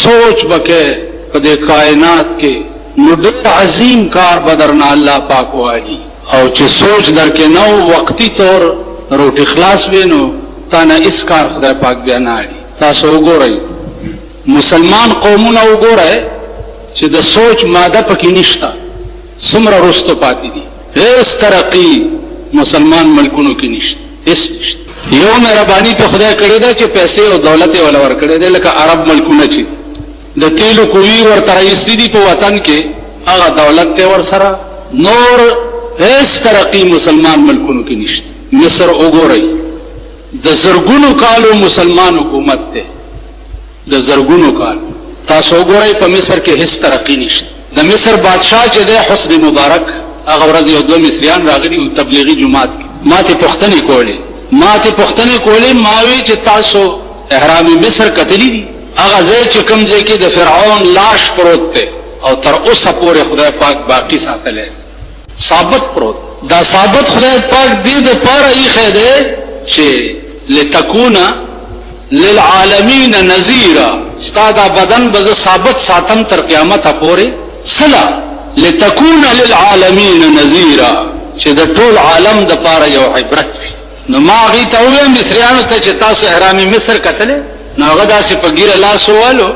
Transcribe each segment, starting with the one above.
سوچ بکے پدے کائنات کے نو ډېر عظیم کار بدرنا اللہ پاک والی او چې سوچ در کې نو وقتی طور روټ اخلاص وینو تانا اس کار خدای پاک بیا نه اړي. تاسو وګورئ مسلمان قومونه وګورئ چې د سوچ ماده پکې نشته څومره رستو پاتې دي. هیڅ ترقی مسلمان ملکونو کې نشته، هیڅ نشته. یو مهرباني په خدای کړی ده چې پیسې او دولت ولا ور کړی ده لکه عرب ملکونه چې د تیلو کوی ورته رئیس دي په وطن کې هغه دولت ته ور سره نور هیڅ ترقی مسلمان ملکونو کې نشته. مصر وګورئ د زرګونو کالو مسلمان حکومت ده، د زرګونو کال. تاسو وګورئ په مصر کې هیڅ ترقی نشته. د مصر بادشاہ چې ده حسنی مبارک هغه ورځ یو دوه مصریان راغلي او تبلیغي جماعت کې ماته پښتنې کولې ماوي چې تاسو احرام مصر کتلی دي هغه ځای چې کوم ځای کې د فرعون لاش پروت دی او تر اوسه پورې خدای پاک باقی ساتلی ثابت پروت. دا ثابت خدای پاک دې د پاره یې خېده چې لتكون للعالمین نذیرا ستاده بدن به ثابت ساتم تر قیامت پورې صلا لتكون للعالمین نذیرا چې د ټول عالم د پاره یو عبرت. نو ما غي ته وې مصریانو ته چې تاسو احرام مصر کتلې نو هغه داسې په ګیره لاس والو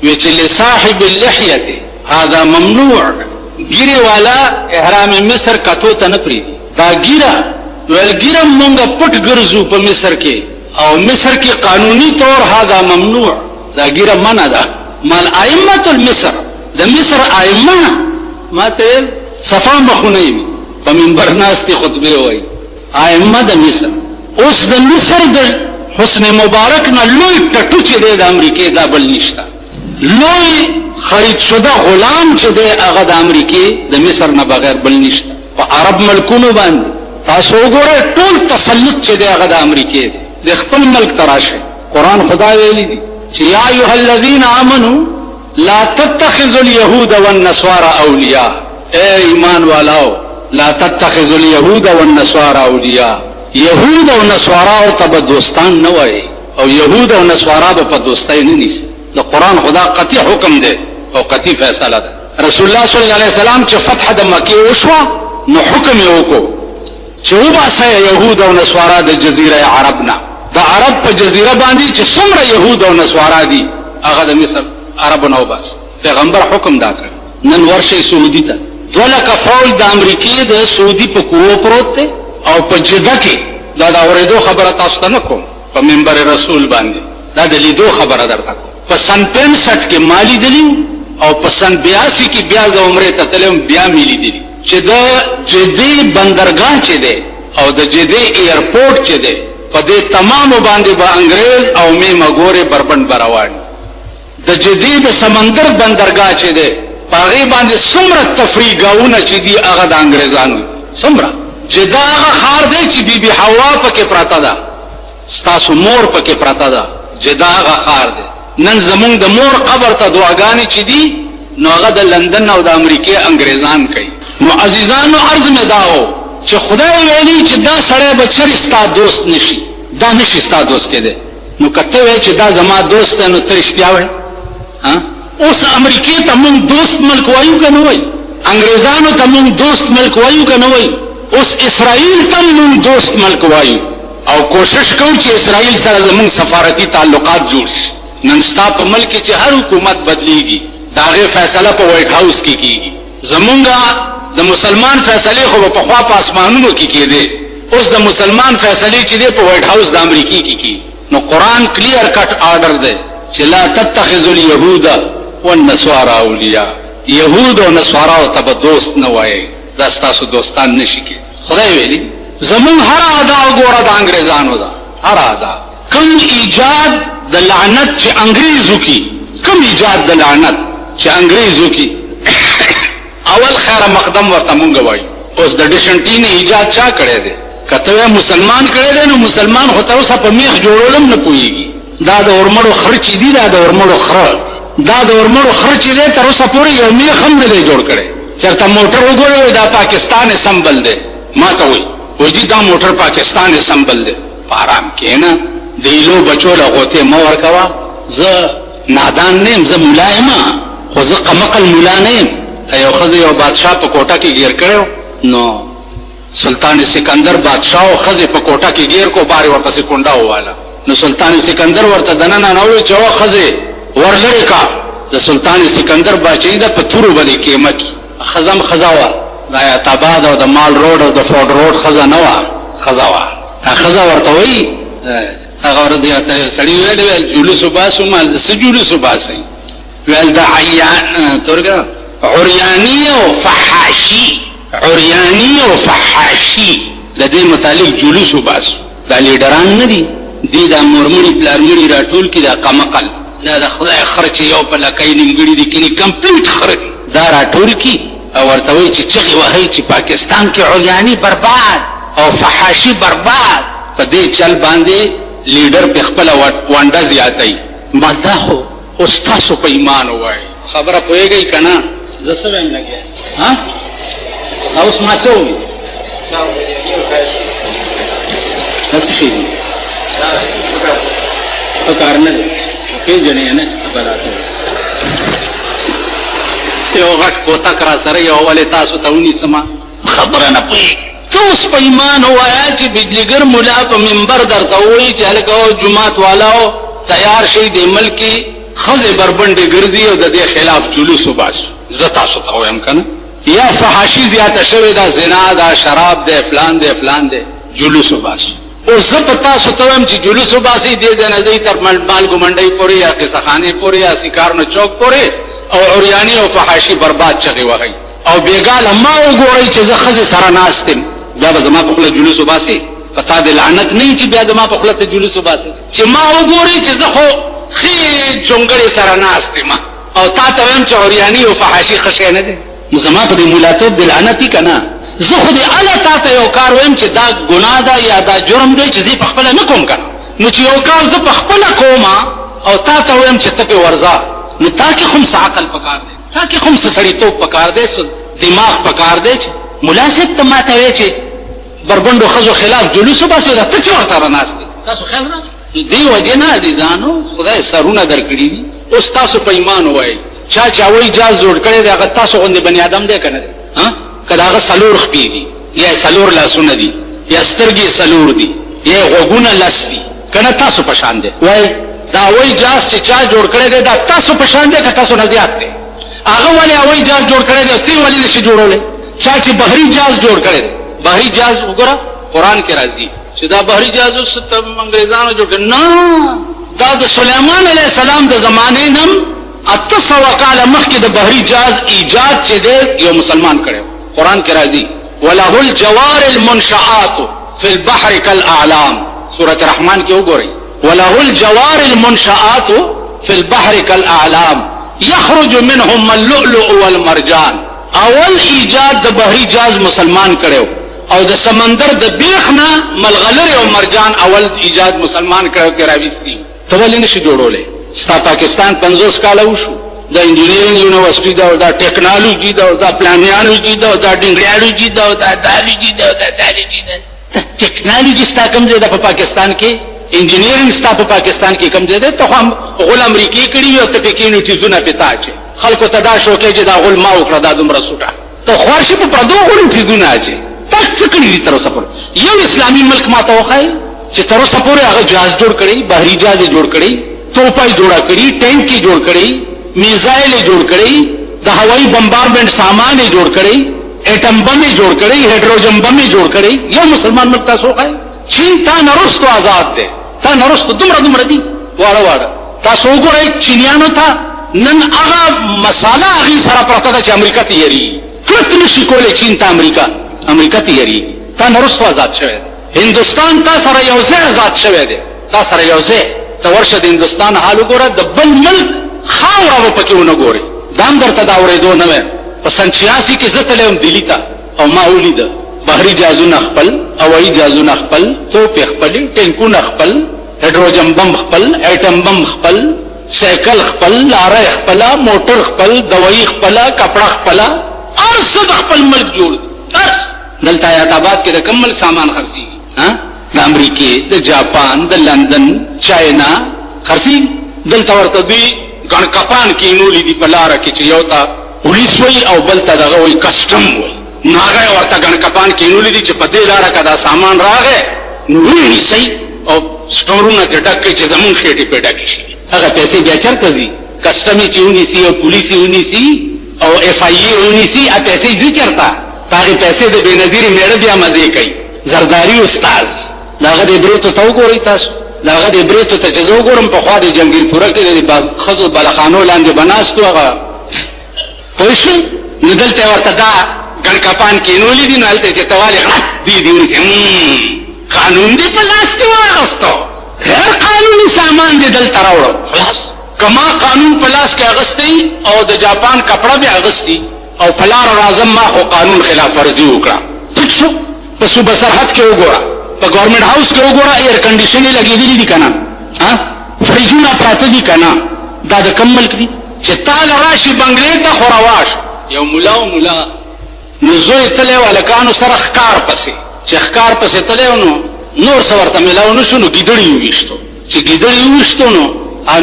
وی چې لصاحب اللحیه هذا ممنوع. ګیره والا احرام مصر کتو ته نه پری دا ګیره ول ګیره مونږ پټ ګرځو په مصر کې او مصر کې قانوني طور هذا ممنوع. دا ګیره منع ده. مال ائمه المصر د مصر ائمه ماته صفا مخونی په منبر ناستي خطبه وایي ائمه د مصر. اوس د مصر د حسن مبارک نه لوی ټټو چې د امریکای دا بل نشته. لوی خرید شده غلام چې د هغه د امریکای د مصر نه بغیر بل نشته. په عرب ملکونو باندې تاسو وګورئ ټول تسلط چې د هغه د امریکای د خپل ملک تراشه. قران خدا ویلي دي چې یا ایها الذین آمنو لا تتخذوا اليهود والنصارى اولیاء. اے ایمان والو لا تتخذوا اليهود والنصارى اولیاء. یهود او نصارا او تب دوستان نه وای او یهود او نصارا په دوستای نه نیسي. د قران خدا قطعی حکم دی او قطعی فیصله ده. رسول الله صلی الله علیه وسلم چې فتح د مکه وشو نو حکم یې وکړو چې وباسه یهود او نصارا د جزیره عربنا. د عرب په جزیره باندې چې څومره یهود او نصارا دي هغه د مصر عربونو وباس. پیغمبر حکم دا کړ. نن ورشي سعودي ته دولکه فول د امریکای د سعودي په کوو پروت دی او په جده کې دا اوریدو خبره تاسو ته نکوم په منبر رسول باندې دا د لیدو خبره درته کوم. په سن 65 کې مالی دلی او په سن 82 کې بیا د عمره ته تلم بیا ملي دي چې د جدي بندرګاه چې دی او د جدي ایرپورټ چې دی په دې تمام باندې با انګريز او می مګوره بربند براوړ. د جدي د سمندر بندرګاه چې دی پاغي باندې څومره تفریحګاونه چې دی هغه د انګريزانو څومره جدا هغه خار دی چې بیبي حوا پکې پراته ده ستاسو مور پکې پراته ده. جدا هغه خار دی. نن زمونږ د مور قبر ته دعاګانې چې دي نو هغه د لندن او د امریکای انګريزان کوي. نو عزیزانو عرض مې داو چې خدای ویلي چې دا سړی بچری ستا دوست نشي دا نشي ستا دوست کېده. نو کته وای چې دا زما دوست نو ته رښتیا وای. اوس امریکای ته مونږ دوست ملک وایو کنه وای انګريزانو ته مونږ دوست ملک وایو کنه وای اوس اسرائیل ته مونږ دوست ملک وایو او کوشش کوو چې اسرائیل سره زموږ سفارتي تعلقات جوړ شي. نن ستا په ملک چې هر حکومت بدلیږي داغه فیصله په وایټ هاوس کې کیږي. زمونږه د مسلمان فیصله خو په خوا په اسمانونو کې کېده. اوس د مسلمان فیصله چې دی په وایټ هاوس د امریکای کې کی. نو قران کلیر کټ آرډر دی چې لا تتخذوا اليهود والنصارى اولیاء. یهود او نصارا او تب دوست نه وای دا ستاسو دوستان نشي کې. خدای ویلي زمون هر ادا وګوره د انګريزانو دا هر ادا کوم ایجاد د لعنت چې انګريزو کی کوم ایجاد د لعنت چې انګريزو کی اول خیر مقدم ورته مونږ وای. اوس د ډیشنټین ایجاد چا کړی دی؟ کته مسلمان کړی دی نو مسلمان هوته اوس په میخ جوړولم نه پويږي. دا د اورمړو خرچ دي دا د اورمړو خر دا د اورمړو خرچ دي تر اوسه پورې یو میخ هم نه دی جوړ کړی. چرته موټر وګورئ دا پاکستان سمبل دی ما ته وای وجي دا موټر پاکستان سمبل دی. آرام کېنا دیلو بچو لغوته مور کوا ز نادان نیم زه مولا یم خو زه قمقل مولا نیم. یو ښځه یو بادشاه په کوټه کې گیر کړی نو سلطان سکندر بادشاه او ښځې په کوټه کې گیر کو بارې ورپسې کونډه وواله. نو سلطان سکندر ورته دننه نوړي چې او ښځې ورلرې کا د سلطان سکندر باچهي ده په تورو باندې کېمه کې ښځه هم ښځه وه د حیات آباد او د مال روډ او د فورډ روډ ښځه نه وه ښځه وه. ښځه ورته وایي هغه ورته سړي ویل جلوس وباسو مال څه جلوس وباسئ ویل د تورګه عریانی او فحاشي عریانی او فحاشي د دې متعلق جلوس وباسو. دا لیډران نه دي دي دا مورمړي پلارمړي راټول کی دا قمقل دا د خدای خرچ یو په لکۍ نیمګړي دي کینی کمپلیټ خرچ دا راټول کی او ورته وایي چې چغې وهئ چې پاکستان کې عریانی برباد او فحاشي برباد. په دې چل باندې لیډر په خپل وانډه زیاتای مزه هو اوس تاسو په ایمان وای خبره پوهیږئ که نه زه څه وایم لګیا ها اوس ما څه وویل دا څه شی دی ښه کار نه دی پېژنې نه چې څه به راته یو غټ کوتک را سره یو ولې تاسو ته ونیسمه خبره نه پوهېږي. ته اوس په ایمان ووایه چې بجلیګر ملا په منبر درته ووایي چې هلکه او جومات والاو تیار شئ دې ملک کې ښځې بربنډې ګرځي او د دې خلاف جلوس وباسو. زه تاسو ته وایم که نه یا فحاشي زیاته شوې ده زنا ده شراب ده فلان ده فلان ده جلوس وباسو. اوس زه په تاسو ته وایم چې جلوس وباسئ دې ځای نه ځئ تر مالګو منډۍ پورې یا قصهخانې پورې یا سیکارنو چوک پورې او عریاني او فحاشي برباد چغې وهئ او بېګاله ما وګورئ چې زه ښځې سره ناست یم بیا به زما په خوله جلوس وباسئ. په تا د لعنت نه وي چې بیا زما په خوله ته جلوس وباسئ چې ما وګورئ چې زه خو ښې چونګړې سره ناست یم او تا ته وایم چې عریاني او فحاشي ښه شی نه دی نو زما په دې مولاتوب د لعنت وي که نه. زه خو دې اله تا ته یو کار وایم چې دا ګناه ده یا دا جرم دی چې زه په خپله نه کوم که نه نو چې یو کار زه په خپله کوم او تا ته وایم چې ته پې ورځه نو تا کې خو هم څه عقل پکار دی تا کې خو هم څه سړیتوب پکار دی څه دماغ پکار دی چې ملا صاحب ته ما ته وایې چې بربنډو ښځو خلاف جلوس وباسئ دا ته چې ورته راناست دی تاسو خیال را دې وجې نه دي ځانو خدای سرونه درکړي دي. اوس تاسو په ایمان ووایئ چا چې هوایي جهاز جوړ کړی دی هغه تاسو غوندې بني ادم دی که نه دی که د هغه څلور خپې دي یا څلور لاسونه دي یا سترګې څلور دي یا غوږونه لس دي که نه تاسو په شان دی وایي دا هوایي جهاز چې چا جوړ کړی دی دا تاسو په شان دی که تاسو نه زیات دی هغه ولې هوایي جهاز جوړ کړی دی ته ولې نشي جوړولی چا چې بحري جهاز جوړ کړی دی بحري جهاز وګوره قرآن کې راځي چې دا بحري جهاز اوس انګریزانو جوړ کړی نه دا د سلیمان علیه السلام د زمانې نه 800 کاله مخکې د بحري جهاز ایجاد چې دی یو مسلمان کړی قرآن کې راځي وله الجوار المنشآت فی البحر کالاعلام سورة رحمان کې وګورئ وله الجوار المنشآت فی البحر کالاعلام یخرج منهم اللؤلؤ والمرجان. اول ایجاد د بحري جهاز مسلمان کړو او د سمندر د بیخ نه ملغلرې او مرجان اول ایجاد مسلمان کړو کې راوستي ته ولې نشي جوړولی ستا پاکستان 50 کاله وشو دا انجینیرینګ یونیورسټي ده او دا ټیکنالوژي ده او دا پلانیالوجي ده او دا ډنګریالوجي ده او دا دالوجي ده او دا دالوجي ده ټیکنالوژي ستا کوم ځای ده په پاکستان کې انجینیرینګ ستا په پاکستان کې کوم ځای ده ته خو غول امریکې کړي وي او ته پکې نوټیزونه پې تاچې خلکو ته دا شوقی چې دا غول ما وکړه دا دومره سوټه ته خوار شي په پردو غول نوټیزونه اچې تا څه کړي دي تر اوسه پورې یو اسلامي ملک ما ته وښایي چې تر اوسه پورې هغه جهاز جوړ کړی بحري جهاز یې جوړ کړی توپه یې جوړه کړي ټینک یې جوړ کړی میزایل یې جوړ کړی د هوایي بمبارمنټ سامان یې جوړ کړی ایټم بم یې جوړ کړی هایډروجن بم یې جوړ کړی یو مسلمان ملک تاسو وښایي چین تا نه وروستو آزاد دی تا نه وروستو دومره دي واړه واړه تاسو وګورئ چینیانو ته نن هغه مساله هغې سره پرته ده چې امریکا ته یېرېږي کلک نشي کولی چین ته امریکا ته یېرېږي تا نه وروستو آزاد شوی دی هندوستان تا سره یو ځای آزاد شوی دی تا سره یو ځای ته ورشه د هندوستان حال وګوره د بل ملک خاوره به پکې ونه ګورې دا هم درته دا اورېدو نه وایم په سن 86 کې زه تللی وم دلي ته او ما ولیده بحري جهازونه خپل هوایي جهازونه خپل توپې خپلې ټینکونه خپل هایډروجن بم خپل ایټم بم خپل سایکل خپل لاره خپله موټر خپل دوایي خپله کپړه خپله هر څه د خپل ملک جوړ دي هر څه دلته حیات آباد کې د کوم ملک سامان خرڅېږي د امریکې د جاپان د لندن چاینا خرڅېږي دلته ورته دوی ګڼ کپان کینولي دي په لاره کې چې یو ته پولیس وایي او بل ته دغه وایي کسټم وایي. نو هغه ورته ګڼ کپان کینولي دي چې په دې لاره که دا سامان راغی نو ونیسئ او سټورونه ترې ډک کړئ چې زمونږ خېټې پرې ډکې شي. هغه پیسې بیا چېرته ځي؟ کسټم یې چې ونیسي او پولیس یې ونیسي او اف آی ای ونیسي، پیسې ځي چېرته؟ په هغې پیسې د بېنظیرې مېړه بیا مزې کوي. زرداري استاذ د هغه دې برېتو ته وګورئ تاسو، د هغه دې برېتو ته چې زه وګورم پخوا د جنګیرپوره کې د ښځو بلخانو لاندې به ناست و هغه پوه شوې. نو دلته یې ورته دا ګڼ کپان کینولي دي، نو هلته چې ته والې غلط دي دې ونیسي. قانون دې په لاس کې واخیستو، غیر قانوني سامان دې دلته راوړو. خلاص که ما قانون په لاس کې اخیستی او د جاپان کپړه مې اخیستي او په لاره راځم ما خو قانون خلاف ورزي وکړه. ټیک شو. په صوبه سرحد کې وګوره، په ګورنمنټ هاوس کې وګوره، ایر کنډیشنې لګېدلي دي که نه؟ فریجونه پراته دي که نه؟ دا د کوم ملک دي چې تاله راشي بنګلې ته خو رواش یو ملا و ملا نو زوی تلی و هلکانو سره ښکار پسې، چې ښکار پسې تلی نو نور څه ورته میلاو نه شو، نو ګیدړې وویشتو. چې ګیدړې وویشتو نو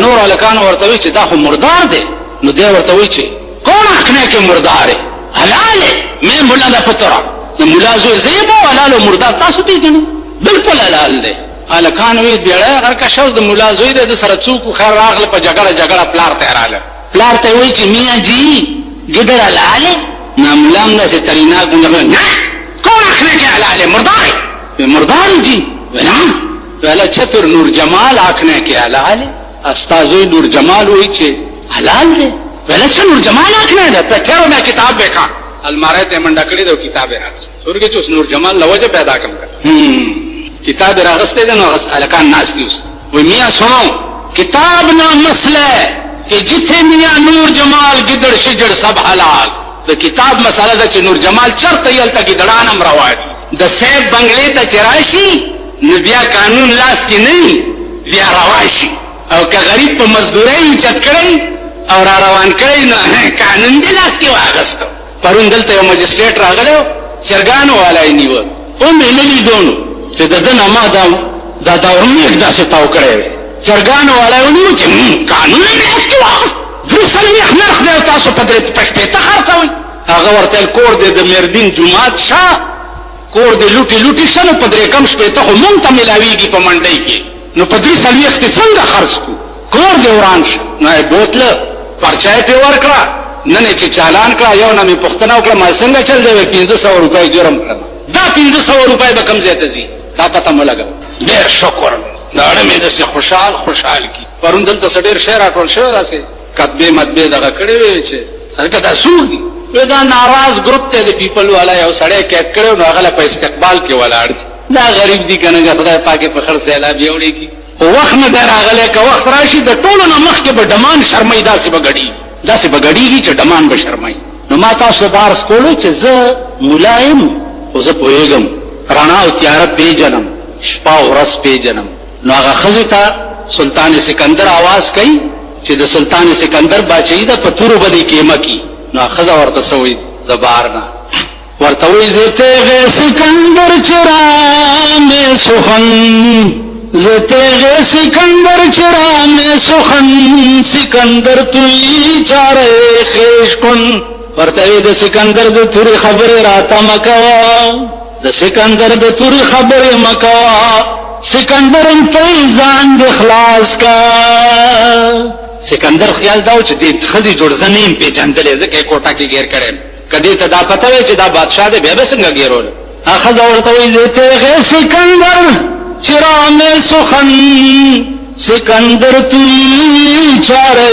نور هلکانو ورته وایي چې دا خو مردار دی. نو دی ورته وایي چې کون آنکھنے کے مردار ہے حلال ہے میں ملا دا پترا. نو ملا زوی زه یې به حلال او مردار تاسو پېژنئ بالکل حلال دی. هلکان وایي بیړی هر کشو د ملا زوی دی، د سره څوک خیر راغله په جګړه پلار ته یې راغله. پلار ته یې وایي چې میاں جی ګیدړ حلال ہے؟ نو ملا هم داسې تریناک غوندې نه کون آنکھنے کے حلال ہے مردار ہے. مردار جی ویلا اچھا پھر نور جمال آنکھنے کے حلال ہے؟ استاذوی نور جمال ہوئی چھے حلال دے. ویلا اچھا نور جمال آنکھنے دے پچھرو میں کتاب بیکھا المارے تے منڈا کڑی دے کتاب راغست سورگی چوس نور جمال لوجہ پیدا کم کر کتاب راغستے دے نو علکان ناس دیوس وی میاں سنو کتاب نا مسئلہ ہے کہ جتھے میاں نور جمال گدڑ شجڑ سب حلال. دا کتاب مسئلہ دا چھ نور جمال چرتا یلتا گدڑانم روای دا سیب بنگلے تا چراشی نو بیا قانون لاس کی نہیں بیا رواشی او که غریب په مزدوری اوچت کړی او را روان کړی نو قانون دی لاس کې واغستو. پرون دلته یو مجسټریټ راغلی چرګانو والا یې نیوه او مې نه لیدو نو چې د ده نه ما دا دورمیک داسې تاو کړی وی. چرګانو والا یې ونیو چې قانون یې لاس کې واغست. 3 نرخ دی او تاسو په 3 خرڅوئ. هغه ورته ویل کور دی د مردین جومات شاه، کور دی لوټي شه نو په 3 شپېته خو مونږ ته میلاویږي په منډۍ کې، نو په 3 کې څنګه خرڅ کړو؟ کور دی وران شو. نو یې بوتله پرچه یې پرې ورکړه، نن یې چې چالان کړه یو نه مې پوښتنه وکړه ما څنګه چل دی؟ 1500 روپۍ ګرم کړم. دا 1500 روپۍ به کوم ځای ته ځي؟ دا پته مه لګوه. ډېر شکر دا اړه مې داسې خوشحال کي. پرون دلته څه ډېر شی راټول شوی داسې کتبې مطبې دغه کړې وې چې هلکه دا څوک دي؟ دا ناراض ګروپ ته د پیپل والا یو سړی کیټ کړی نو هغه په استقبال کې ولاړ دي. دا غریب دي که نه خدای پاک په خیر سیلاب یوړی کي. وخت نه دی راغلی که وخت راشي د ټولو نه مخکې به ډمان شرمئ داسې به ګډېږي چې ډمان به شرمئ. نو ما تاسو ته درس کولو چې زه ملا یم خو زه پوهېږم رڼا او تیاره پیژنم، شپه او ورځ پیژنم. نو هغه ښځې ته سلطان سکندر آواز کوي چې د سلطان سکندر باچهي ده په تورو به دې کیمه کی. نو ښځه ورته څه وایي د بهر نه ورته وایي زه تیغ سکندر چرا میں سخن زه تیغ سکندر چرا میں سخن سکندر توی چاره خیش کن. ورته وایي د سکندر د تورې خبرې راته مه کوه، د سکندر د تورې خبرې مه کوه، سکندر ته ځان دې خلاص کا. سکندر خیال داو چې دې ښځې جوړ زه نه یم پېژندلی ځکه یې کوټه کې ګیر کړی یم. که دې ته دا پته وی چې دا بادشاه دی بیا به څنګه ګیرول؟ هغه ښځه ورته وایي زه تیغ سکندر چرا میں سخن سکندر توی چاره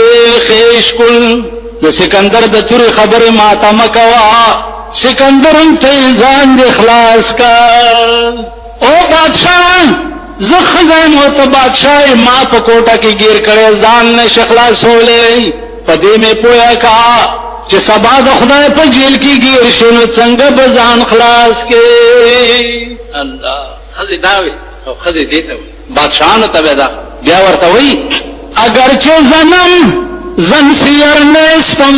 خیش کن. د سکندر د تورې خبرې ماته مه کوه، سکندر ته ځان دې خلاص کا. او بادشاه زه ښځه یم او ته بادشاه یې، ما په کوټه کې ګیر کړی ځان نشي خلاصولی. په دې مې پوهه کا چې سبا د خدای په جیل کې ګیر شي نو څنګه به ځان خلاص کې. الله ښځې دا وي او ښځې دې ته وي بادشاهانو ته به دا بیا ورته وایي اگرچه زنم زن سیر نیستم،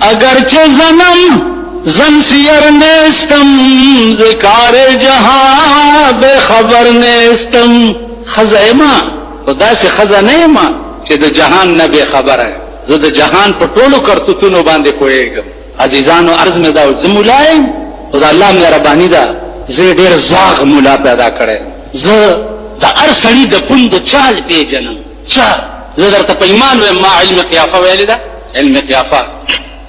اگرچه زنم زن سیر نیستم، ز کار جهان بے خبر نیستم. ښځه یم خو داسې ښځه نه یم چې د جهان نه به خبره زه د جهان په ټولو کرتوتونو باندې پوهېږم. عزیزانو عرض مې دا زه ملایم او د الله مهرباني ده زه ډېر زاغ ملا پیدا کړی. زه د هر سړي د پوند چال پیژنم. چال زه درته په ایمان وایم ما علم قیافه ویلې ده. علم قیافه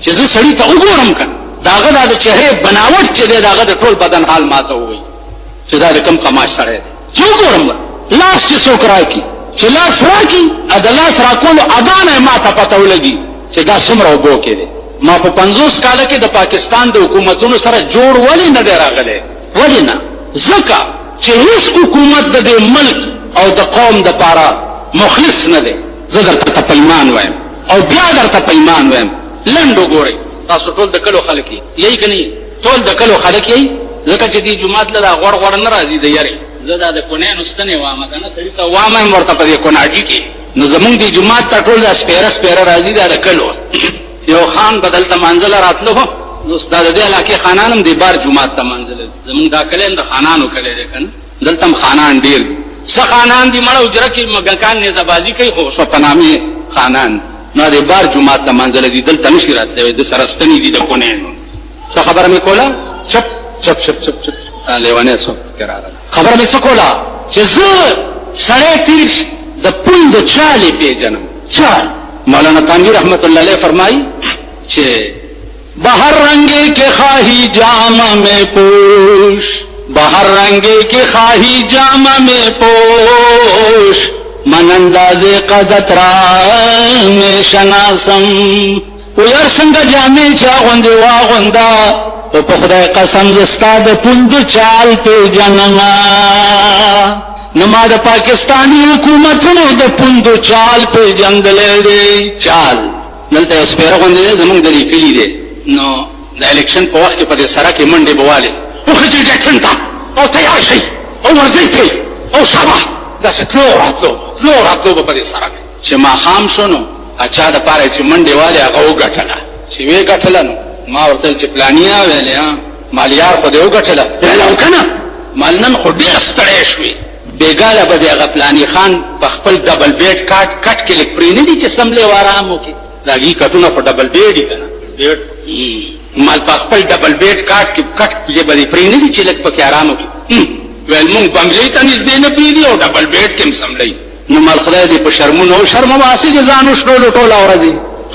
چې زه سړي ته وګورم کنه داغه د چهره بناوټ چې دی داغه د ټول بدن حال ماته وایي چې دا کوم قماش سره دی. چې وګورم لاس چې څوک راکي چې لاس راکي د لاس راکولو اذان ما ته پته ولګي چې دا څومره وبو کې دی. ما په 50 کال کې د پاکستان د حکومتونو سره جوړ ولې نه دی راغلی. ولې نه؟ ځکه چې هیڅ حکومت د دې ملک او د قوم د پاره مخلص نه دی. زه درته په ایمان وایم او بیا درته په ایمان وایم. لنډ وګورئ تاسو ټول د کلو خلک یې کنه ټول د کلو خلک یې ځکه چې دې جمعات له غوړ غوړ نه راځي د یاري زه دا د کونې نوستنې وامه کنه سړي ته وامه ورته په دې کوناجي کې نو زمونږ دې جمعات ته ټول د سپیره راځي دا د کلو یو خان بدل ته منځله راتلو نو استاد دې علاقې خانانم دې بار جمعات ته منځله زمونږ دا کلم د خانانو کله دې کنه دلته خانان ډیر څه خانان دي مړ اجره کې مګکان نه زبازي کوي خو په نامه خانان نو دې بار جمعات ته منځله دې دلته نشي راتلې د سرستنی دي د کونې نو څه خبره مې کوله چپ چپ چپ چپ چپ لیوانه سو کراله خبره مې څه کوله چې زه سړی تیر د پوند چالې پیژنم. چال مولانا تانوی رحمت الله علیه فرمایي چې بهر رنگے کے خواہی جامہ میں پوش بہر رنگے کے خواہی جامہ میں پوش من انداز قدت را میں شناسم ویر سنگ جامع چاغند واغندا تو پخدای قسم زستا د پوند چال پہ جنما نما د پاکستانی حکومتونو د پوند چال پہ جندلے دی. چال دلته سپیره غوندې زمونږ د لیکلي دی نو د الیکشن په وخت کې په دې سره کې منډې بواله او خځې ډیکشن ته او تیار شي او ورځي کوي او سبا دا څه نو راتلو په دې سره کې چې ما خام شونو اچھا د پاره چې منډې واله هغه وګټله چې وی ګټله نو ما ورته چې پلانیا ویلې مالیار په دې وګټله ویلو کنه مالنن خو ډېر ستړی شوی بیګاله به هغه پلانی خان په خپل ډبل بیډ کټ کې لیک پرې نه دي چې سملې وارامو کې داږي کټونه په ډبل بیډ کنه بیډ مال په خپل ډبل بیډ کټ کې به پرې نه دي چې لیک په کې آرامو کې ویل مونږ بنگلې ته نږدې نه پریدي او ډبل بیډ کې سملې نو مال خدای دې په شرمونو شرم واسي ځانو شړلو ټوله ورځي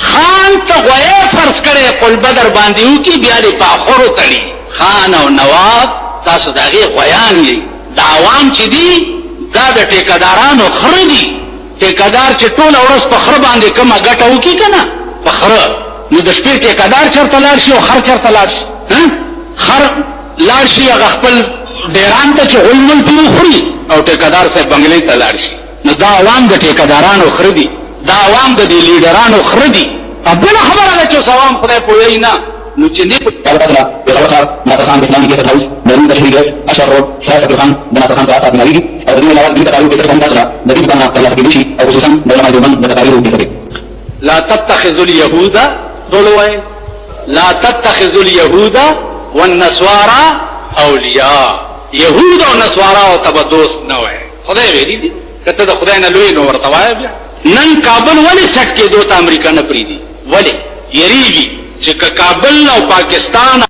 خان ته غوې فرض کړي قل بدر باندې و کې بیا دې په اخرو تړي خان او نواب تاسو دغه غویان یې د عوام چې دي دا د ټیکدارانو خره دي. ټیکدار چې ټوله ورځ په خره باندې کومه ګټه وکړي کنه په خره نو د شپې ټیکدار چرته لاړ شي او خر چرته لاړ شي خر لاړ شي هغه خپل ډیران ته چې غلمل پیو خوري او ټیکدار صاحب بنگلې ته لاړ شي نو دا عوام د ټیکدارانو خره دي دا عوام د دې لیډرانو خره دي. بل خبره ده چې سوام خدای پوهی نه نو چې دې ناصر خان اسلامي کیسټ هاوس درون تشریح اشهر روډ سیاست خان د ناصر خان صاحب ناویږي او د دې علاوه د تقاریر کیسټ هم تاسو د دې په اړه تاسو کې شي او خصوصا د علماء دیوبند د تقاریر کیسټ لا تتخذوا اليهود دولوي لا تتخذوا اليهود والنصارى اولیاء يهود او نصارا او تبع دوست نه وای خدای ویلي دي کته د خدای نه لوی نو ورته وای بیا نن کابل ولې سټ کې دوت امریکا نه پریدي ولې یریږي چې کابل او پاکستان